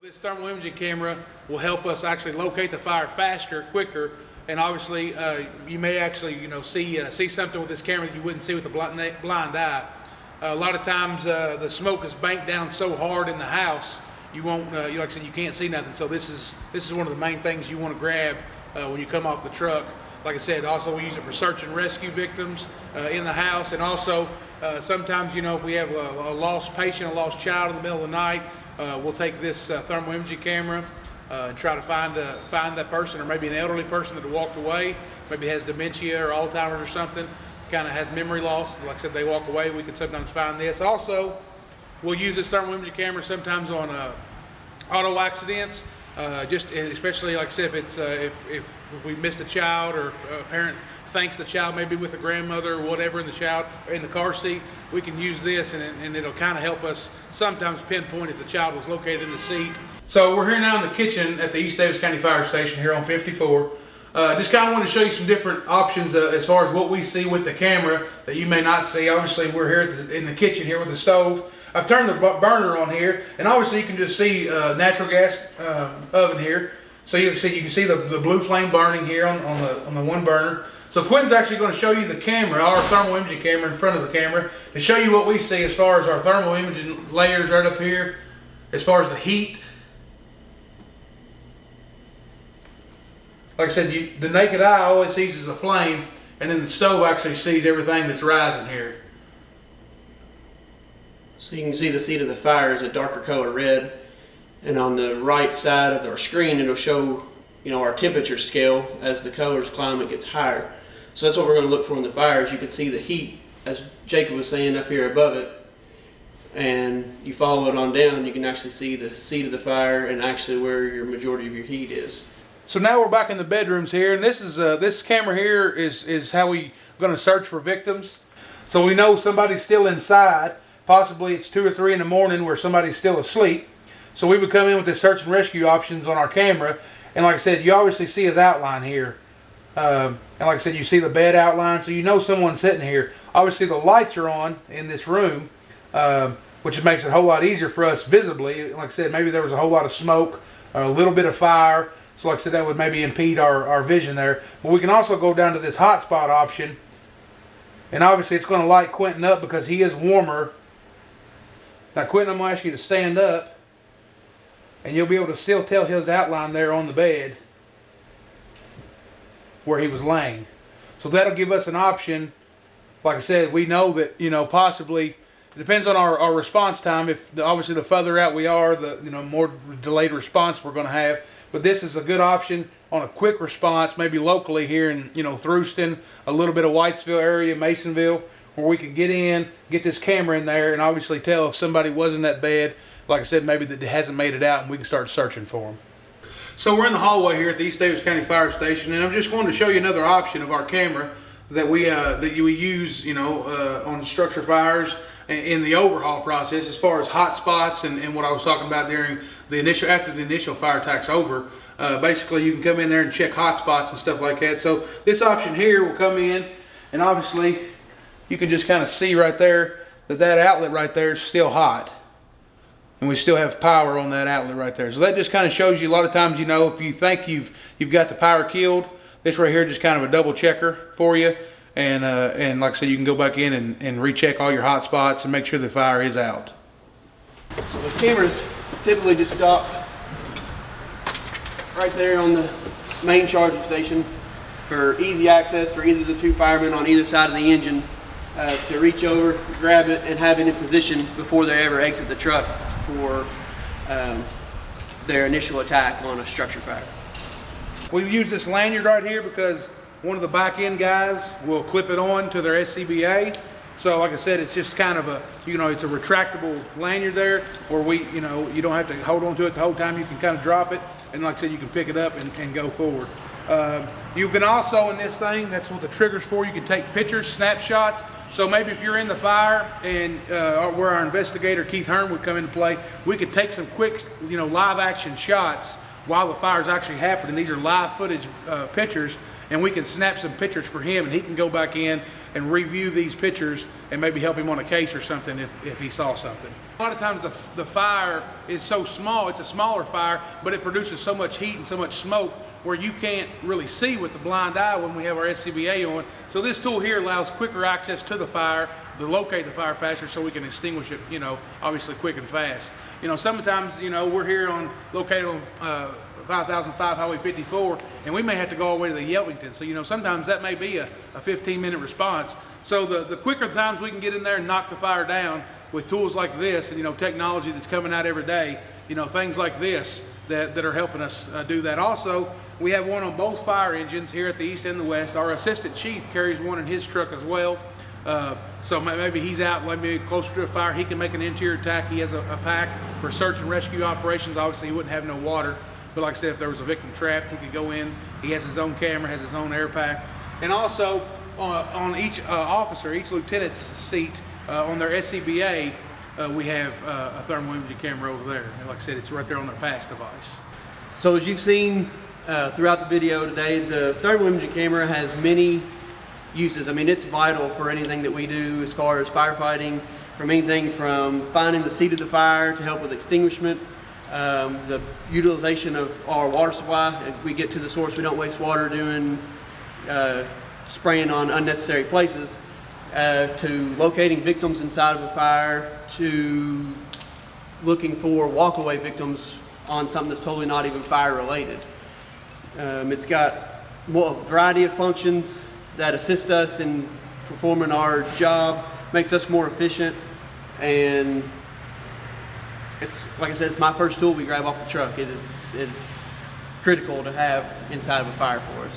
This thermal imaging camera will help us actually locate the fire faster, quicker, and obviously you may actually see something with this camera that you wouldn't see with the blind eye. A lot of times the smoke is banked down so hard in the house you won't, like I said, you can't see nothing. So this is one of the main things you want to grab when you come off the truck. Like I said, also we use it for search and rescue victims in the house, and also sometimes if we have a lost patient, a lost child in the middle of the night, we'll take this thermal imaging camera and try to find that person, or maybe an elderly person that walked away, maybe has dementia or Alzheimer's or something, kind of has memory loss. Like I said, they walk away, we can sometimes find this. Also, we'll use this thermal imaging camera sometimes on auto accidents, especially like I said, if we missed a child, or if a parent thinks the child may be with a grandmother or whatever in the car seat, we can use this and it'll kind of help us sometimes pinpoint if the child was located in the seat. So we're here now in the kitchen at the East Daviess County Fire Station here on 54. Just kind of want to show you some different options as far as what we see with the camera that you may not see. Obviously we're here in the kitchen here with the stove. I've turned the burner on here, and obviously you can just see natural gas oven here. So you can see the blue flame burning here on the one burner. So Quentin's actually going to show you the camera, our thermal imaging camera in front of the camera, to show you what we see as far as our thermal imaging layers right up here, as far as the heat. Like I said, the naked eye, all it sees is a flame, and then the stove actually sees everything that's rising here. So you can see the seat of the fire is a darker color red, and on the right side of our screen it'll show our temperature scale as the colors climb, it gets higher. So that's what we're going to look for in the fire. Is you can see the heat, as Jacob was saying, up here above it, and you follow it on down, you can actually see the seat of the fire and actually where your majority of your heat is. So now we're back in the bedrooms here, and this camera here is how we're going to search for victims. So we know somebody's still inside. Possibly it's 2 or 3 in the morning where somebody's still asleep. So we would come in with the search and rescue options on our camera, and like I said, you obviously see his outline here. And like I said, you see the bed outline, so you know someone's sitting here. Obviously the lights are on in this room, which makes it a whole lot easier for us visibly. Like I said, maybe there was a whole lot of smoke, or a little bit of fire. So like I said, that would maybe impede our vision there. But we can also go down to this hotspot option, and obviously it's going to light Quentin up because he is warmer. Now Quentin, I'm going to ask you to stand up, and you'll be able to still tell his outline there on the bed where he was laying. So that'll give us an option. Like I said, we know that possibly it depends on our response time. If obviously the further out we are, the more delayed response we're going to have. But this is a good option on a quick response, maybe locally here in Thruston, a little bit of Whitesville area, Masonville, where we can get this camera in there and obviously tell if somebody was in that bed, like I said, maybe that hasn't made it out, and we can start searching for them. So we're in the hallway here at the East Daviess County Fire Station, and I'm just going to show you another option of our camera that we use on structure fires in the overhaul process, as far as hot spots and what I was talking about during after the initial fire attack's over. Basically, you can come in there and check hot spots and stuff like that. So this option here will come in, and obviously you can just kind of see right there that outlet right there is still hot. And we still have power on that outlet right there. So that just kind of shows you, a lot of times, if you think you've got the power killed, this right here is just kind of a double checker for you. And like I said, you can go back in and recheck all your hot spots and make sure the fire is out. So the cameras typically just stop right there on the main charging station for easy access for either the 2 firemen on either side of the engine to reach over, grab it, and have it in position before they ever exit the truck for their initial attack on a structure fire. We use this lanyard right here because one of the back end guys will clip it on to their SCBA. So like I said, it's just kind of it's a retractable lanyard there where you don't have to hold on to it the whole time. You can kind of drop it, and like I said, you can pick it up and go forward. You can also, in this thing, that's what the trigger's for, you can take pictures, snapshots. So maybe if you're in the fire and where our investigator Keith Hearn would come into play, we could take some quick live action shots while the fire is actually happening. These are live footage pictures, and we can snap some pictures for him, and he can go back in and review these pictures and maybe help him on a case or something if he saw something. A lot of times the fire is so small, it's a smaller fire, but it produces so much heat and so much smoke where you can't really see with the blind eye when we have our SCBA on. So this tool here allows quicker access to the fire, to locate the fire faster so we can extinguish it, you know, obviously quick and fast. You know, sometimes, you know, we're here located on 5005 Highway 54, and we may have to go all the way to the Yelvington. So, you know, sometimes that may be a 15-minute response. So the quicker times we can get in there and knock the fire down with tools like this, and, you know, technology that's coming out every day, you know, things like this that are helping us do that. Also, we have one on both fire engines here at the east and the west. Our assistant chief carries one in his truck as well. So maybe he's out, maybe closer to a fire, he can make an interior attack. He has a pack for search and rescue operations. Obviously, he wouldn't have no water, but like I said, if there was a victim trapped, he could go in. He has his own camera, has his own air pack. And also, on each officer, each lieutenant's seat on their SCBA, we have a thermal imaging camera over there. And like I said, it's right there on their pass device. So as you've seen throughout the video today, the thermal imaging camera has many uses. I mean, it's vital for anything that we do as far as firefighting, from anything from finding the seat of the fire to help with extinguishment, the utilization of our water supply. If we get to the source, we don't waste water doing spraying on unnecessary places, to locating victims inside of a fire, to looking for walkaway victims on something that's totally not even fire related. It's got a variety of functions that assist us in performing our job, makes us more efficient, and it's, like I said, it's my first tool we grab off the truck. It's critical to have inside of a fire for us.